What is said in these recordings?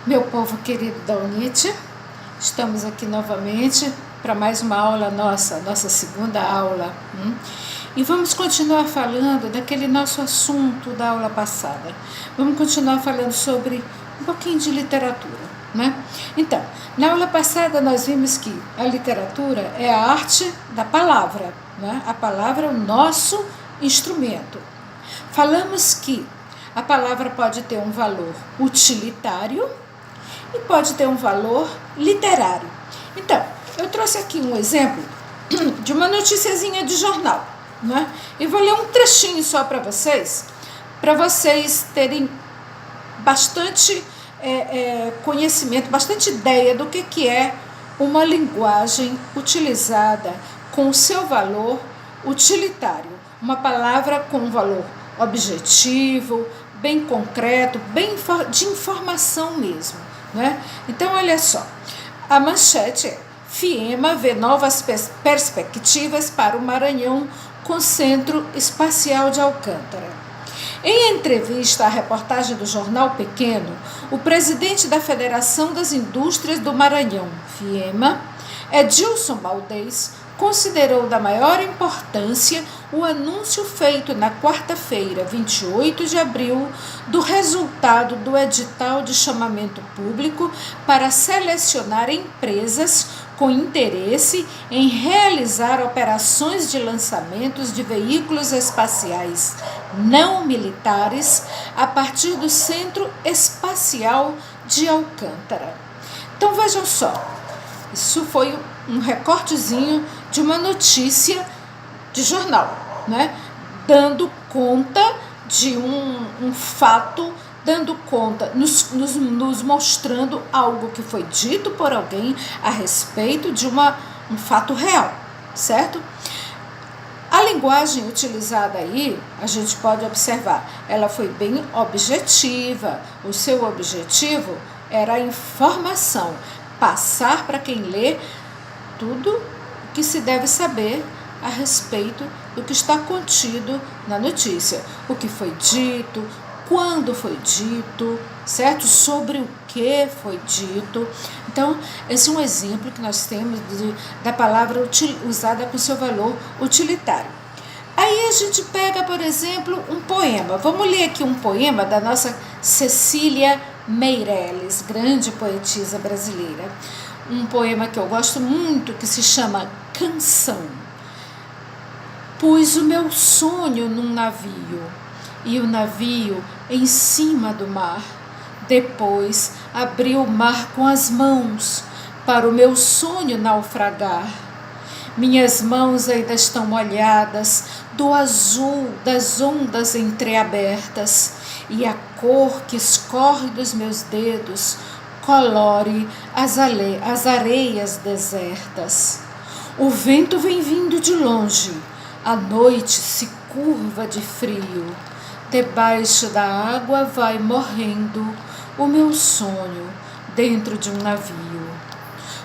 Meu povo querido da UNIT, estamos aqui novamente para mais uma aula nossa segunda aula. E vamos continuar falando daquele nosso assunto da aula passada. Vamos continuar falando sobre um pouquinho de literatura, né? Então, na aula passada nós vimos que a literatura é a arte da palavra, né? A palavra é o nosso instrumento. Falamos que a palavra pode ter um valor utilitário e pode ter um valor literário. Então, eu trouxe aqui um exemplo de uma noticiazinha de jornal, né? E vou ler um trechinho só para vocês terem bastante conhecimento, bastante ideia do que é uma linguagem utilizada com o seu valor utilitário. Uma palavra com um valor objetivo, bem concreto, bem de informação mesmo. Né? Então, olha só, a manchete é: FIEMA vê novas perspectivas para o Maranhão com Centro Espacial de Alcântara. Em entrevista à reportagem do Jornal Pequeno, o presidente da Federação das Indústrias do Maranhão, FIEMA, Edilson Baldez, considerou da maior importância o anúncio feito na quarta-feira, 28 de abril, do resultado do edital de chamamento público para selecionar empresas com interesse em realizar operações de lançamentos de veículos espaciais não militares a partir do Centro Espacial de Alcântara. Então vejam só, isso foi um recortezinho de uma notícia de jornal, né? Dando conta de um fato, dando conta, nos mostrando algo que foi dito por alguém a respeito de um fato real, certo? A linguagem utilizada aí, a gente pode observar, ela foi bem objetiva. O seu objetivo era a informação, passar para quem lê tudo o que se deve saber a respeito do que está contido na notícia. O que foi dito, quando foi dito, certo? Sobre o que foi dito. Então, esse é um exemplo que nós temos da palavra usada com seu valor utilitário. Aí a gente pega, por exemplo, um poema. Vamos ler aqui um poema da nossa Cecília Meirelles, grande poetisa brasileira. Um poema que eu gosto muito, que se chama Canção. Pus o meu sonho num navio, e o navio em cima do mar. Depois abri o mar com as mãos, para o meu sonho naufragar. Minhas mãos ainda estão molhadas do azul das ondas entreabertas, e a cor que escorre dos meus dedos colore as areias desertas. O vento vem vindo de longe, a noite se curva de frio. Debaixo da água vai morrendo o meu sonho dentro de um navio.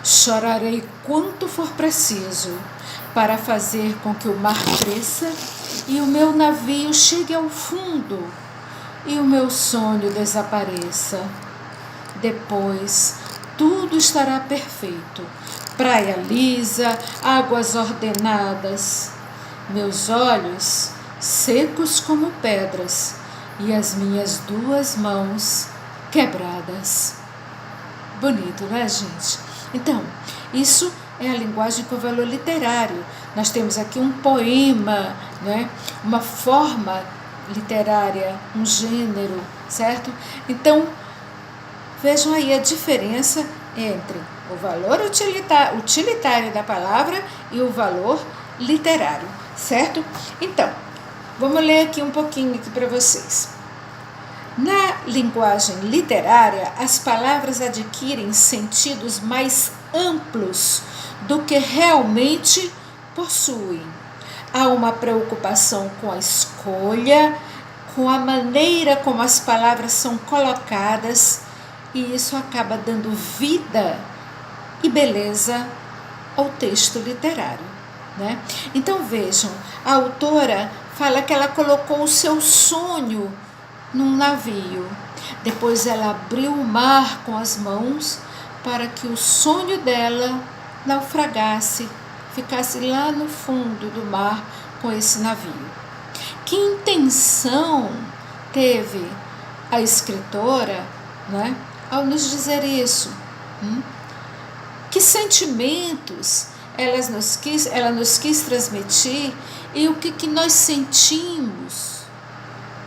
Chorarei quanto for preciso para fazer com que o mar cresça e o meu navio chegue ao fundo e o meu sonho desapareça. Depois, tudo estará perfeito. Praia lisa, águas ordenadas. Meus olhos secos como pedras e as minhas duas mãos quebradas. Bonito, né, gente? Então, isso é a linguagem com valor literário. Nós temos aqui um poema, né? Uma forma literária, um gênero, certo? Então, vejam aí a diferença entre o valor utilitário da palavra e o valor literário, certo? Então, vamos ler aqui um pouquinho aqui para vocês. Na linguagem literária, as palavras adquirem sentidos mais amplos do que realmente possuem. Há uma preocupação com a escolha, com a maneira como as palavras são colocadas, e isso acaba dando vida e beleza ao texto literário, né? Então vejam, a autora fala que ela colocou o seu sonho num navio. Depois ela abriu o mar com as mãos para que o sonho dela naufragasse, ficasse lá no fundo do mar com esse navio. Que intenção teve a escritora, né, ao nos dizer isso? Que sentimentos ela nos quis transmitir e o que nós sentimos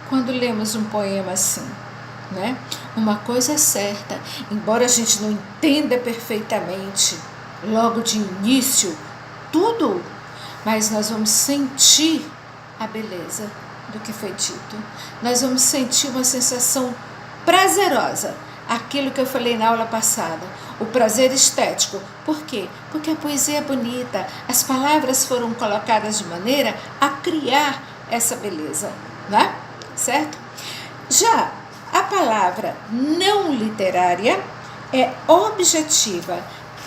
quando lemos um poema assim, né? Uma coisa é certa, embora a gente não entenda perfeitamente logo de início tudo, mas nós vamos sentir a beleza do que foi dito. Nós vamos sentir uma sensação prazerosa, aquilo que eu falei na aula passada, o prazer estético. Por quê? Porque a poesia é bonita, as palavras foram colocadas de maneira a criar essa beleza, né? Certo? Já a palavra não literária é objetiva,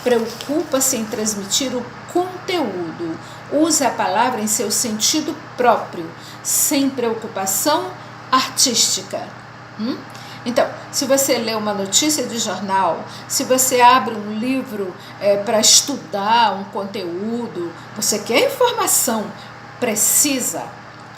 preocupa-se em transmitir o conteúdo, usa a palavra em seu sentido próprio, sem preocupação artística. Então, se você lê uma notícia de jornal, se você abre um livro para estudar um conteúdo, você quer informação precisa,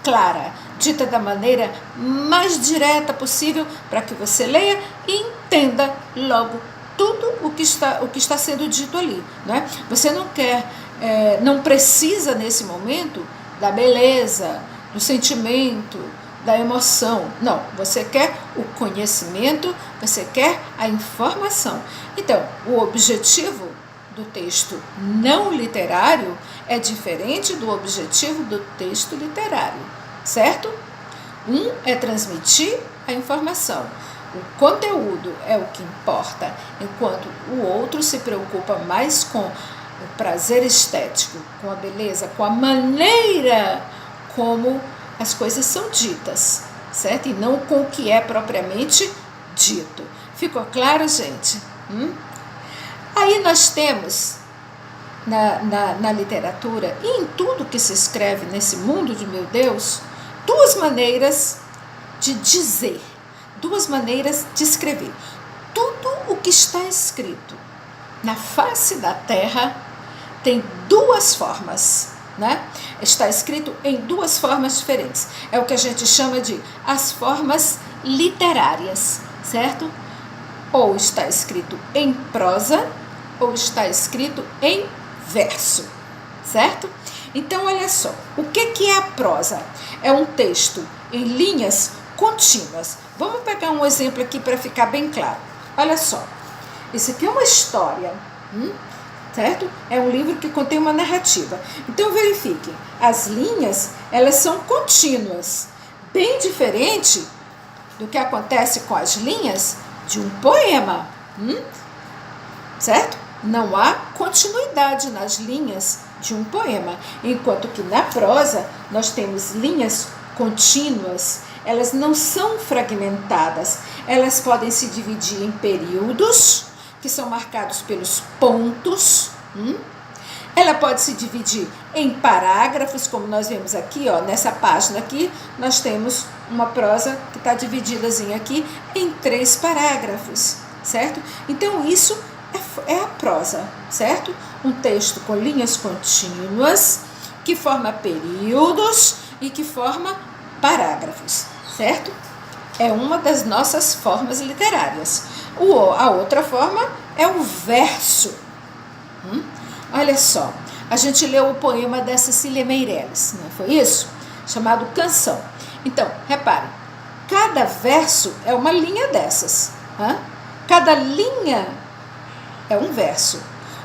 clara, dita da maneira mais direta possível para que você leia e entenda logo tudo o que está sendo dito ali, né? Você não precisa nesse momento da beleza, do sentimento, da emoção. Não, você quer o conhecimento, você quer a informação. Então, o objetivo do texto não literário é diferente do objetivo do texto literário, certo? Um é transmitir a informação, o conteúdo é o que importa, enquanto o outro se preocupa mais com o prazer estético, com a beleza, com a maneira como as coisas são ditas, certo? E não com o que é propriamente dito. Ficou claro, gente? Aí nós temos, na literatura e em tudo que se escreve nesse mundo de meu Deus, duas maneiras de dizer, duas maneiras de escrever. Tudo o que está escrito na face da terra tem duas formas, né? Está escrito em duas formas diferentes. É o que a gente chama de as formas literárias, certo? Ou está escrito em prosa, ou está escrito em verso, certo? Então, olha só, o que é a prosa? É um texto em linhas contínuas. Vamos pegar um exemplo aqui para ficar bem claro. Olha só, isso aqui é uma história, certo? É um livro que contém uma narrativa. Então, verifiquem, as linhas, elas são contínuas, bem diferente do que acontece com as linhas de um poema, certo? Não há continuidade nas linhas de um poema, enquanto que na prosa nós temos linhas contínuas, elas não são fragmentadas, elas podem se dividir em períodos, que são marcados pelos pontos, ela pode se dividir em parágrafos, como nós vemos aqui, ó, nessa página aqui, nós temos uma prosa que está dividida aqui em 3 parágrafos, certo? Então, isso é a prosa, certo? Um texto com linhas contínuas, que forma períodos e que forma parágrafos, certo? É uma das nossas formas literárias. A outra forma é o verso. Olha só, a gente leu o poema da Cecília Meirelles, não foi isso? Chamado Canção. Então, repare, cada verso é uma linha dessas. Cada linha é um verso.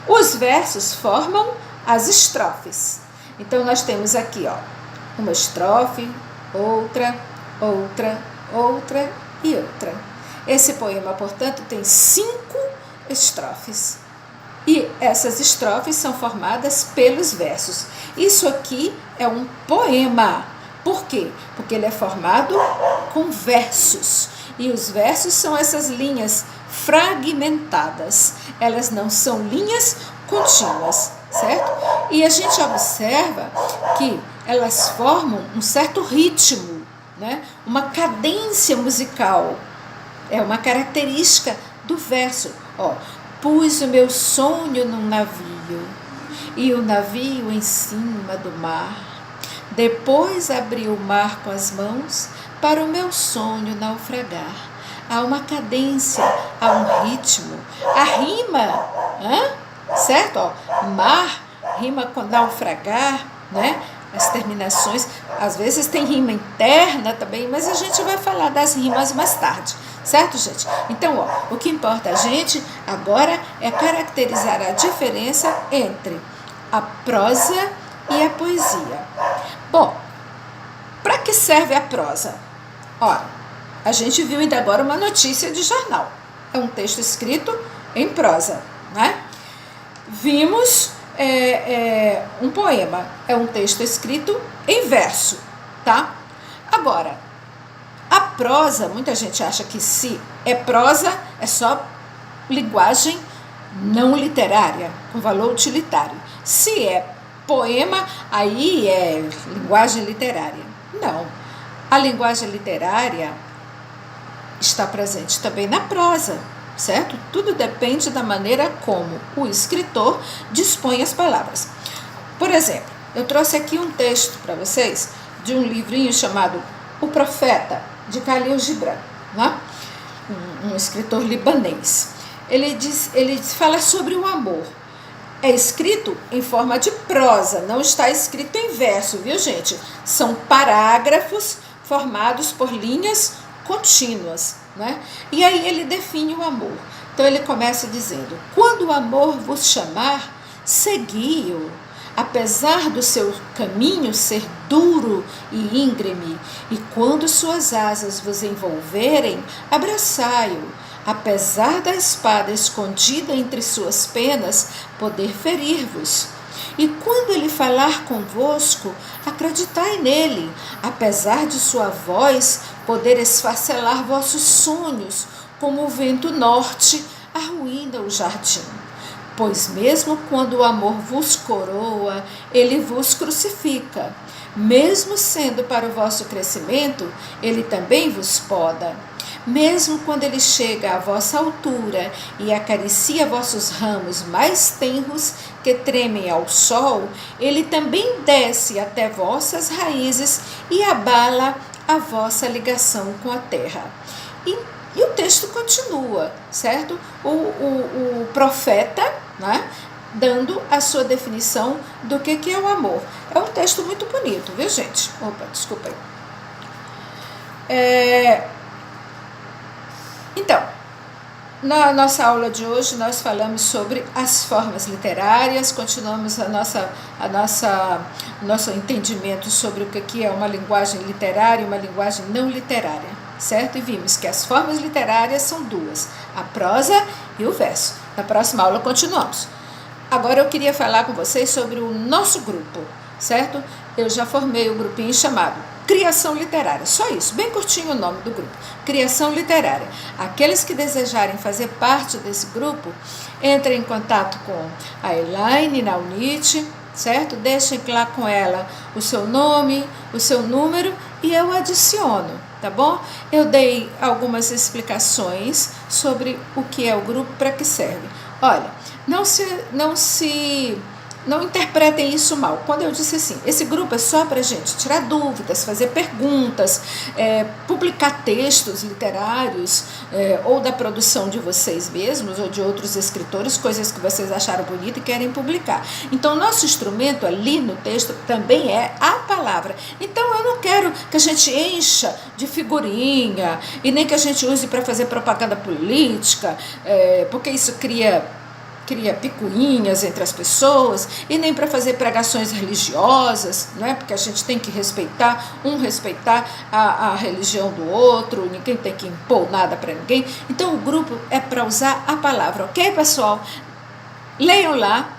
Os versos formam as estrofes. Então, nós temos aqui, ó, uma estrofe, outra, outra, outra e outra. Esse poema, portanto, tem 5 estrofes. E essas estrofes são formadas pelos versos. Isso aqui é um poema. Por quê? Porque ele é formado com versos. E os versos são essas linhas fragmentadas. Elas não são linhas contínuas, certo? E a gente observa que elas formam um certo ritmo, né? Uma cadência musical. É uma característica do verso. Ó, pus o meu sonho num navio, e o navio em cima do mar. Depois abri o mar com as mãos para o meu sonho naufragar. Há uma cadência, há um ritmo, a rima, certo? Ó, mar rima com naufragar, né? As terminações, às vezes tem rima interna também, mas a gente vai falar das rimas mais tarde, certo, gente? Então, ó, o que importa a gente agora é caracterizar a diferença entre a prosa e a poesia. Bom, para que serve a prosa? Ora, a gente viu ainda agora uma notícia de jornal. É um texto escrito em prosa, né? Vimos um poema, é um texto escrito em verso, tá? Agora, a prosa, muita gente acha que se é prosa, é só linguagem não literária, com valor utilitário. Se é poema, aí é linguagem literária. Não, a linguagem literária está presente também na prosa, certo? Tudo depende da maneira como o escritor dispõe as palavras. Por exemplo, eu trouxe aqui um texto para vocês de um livrinho chamado O Profeta, de Khalil Gibran, né? um escritor libanês. Ele fala sobre o amor. É escrito em forma de prosa, não está escrito em verso, viu, gente? São parágrafos formados por linhas contínuas, né? E aí ele define o amor. Então ele começa dizendo: quando o amor vos chamar, segui-o, apesar do seu caminho ser duro e íngreme, e quando suas asas vos envolverem, abraçai-o, apesar da espada escondida entre suas penas poder ferir-vos. E quando ele falar convosco, acreditai nele, apesar de sua voz poder esfacelar vossos sonhos, como o vento norte arruína o jardim. Pois mesmo quando o amor vos coroa, ele vos crucifica. Mesmo sendo para o vosso crescimento, ele também vos poda. Mesmo quando ele chega à vossa altura e acaricia vossos ramos mais tenros que tremem ao sol, ele também desce até vossas raízes e abala a vossa ligação com a terra. E o texto continua, certo? O profeta, né, dando a sua definição do que é o amor. É um texto muito bonito, viu, gente? Opa, desculpa aí. Então, na nossa aula de hoje nós falamos sobre as formas literárias, continuamos o nosso entendimento sobre o que é uma linguagem literária e uma linguagem não literária, certo? E vimos que as formas literárias são duas, a prosa e o verso. Na próxima aula continuamos. Agora eu queria falar com vocês sobre o nosso grupo, certo? Eu já formei um grupinho chamado Criação Literária, só isso, bem curtinho o nome do grupo, Criação Literária. Aqueles que desejarem fazer parte desse grupo, entrem em contato com a Elaine na UNIT, certo? Deixem lá com ela o seu nome, o seu número e eu adiciono, tá bom? Eu dei algumas explicações sobre o que é o grupo, para que serve. Olha, não interpretem isso mal. Quando eu disse assim, esse grupo é só para a gente tirar dúvidas, fazer perguntas, publicar textos literários, ou da produção de vocês mesmos, ou de outros escritores, coisas que vocês acharam bonita e querem publicar. Então, nosso instrumento ali no texto também é a palavra. Então, eu não quero que a gente encha de figurinha, e nem que a gente use para fazer propaganda política, porque isso cria picuinhas entre as pessoas, e nem para fazer pregações religiosas, né? Porque a gente tem que respeitar a religião do outro, ninguém tem que impor nada para ninguém. Então o grupo é para usar a palavra, ok, pessoal? Leiam lá,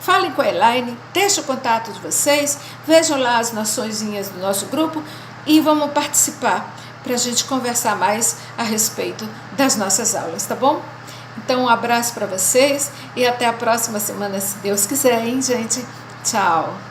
falem com a Elaine, deixem o contato de vocês, vejam lá as noçõezinhas do nosso grupo e vamos participar para a gente conversar mais a respeito das nossas aulas, tá bom? Então, um abraço para vocês e até a próxima semana, se Deus quiser, hein, gente? Tchau!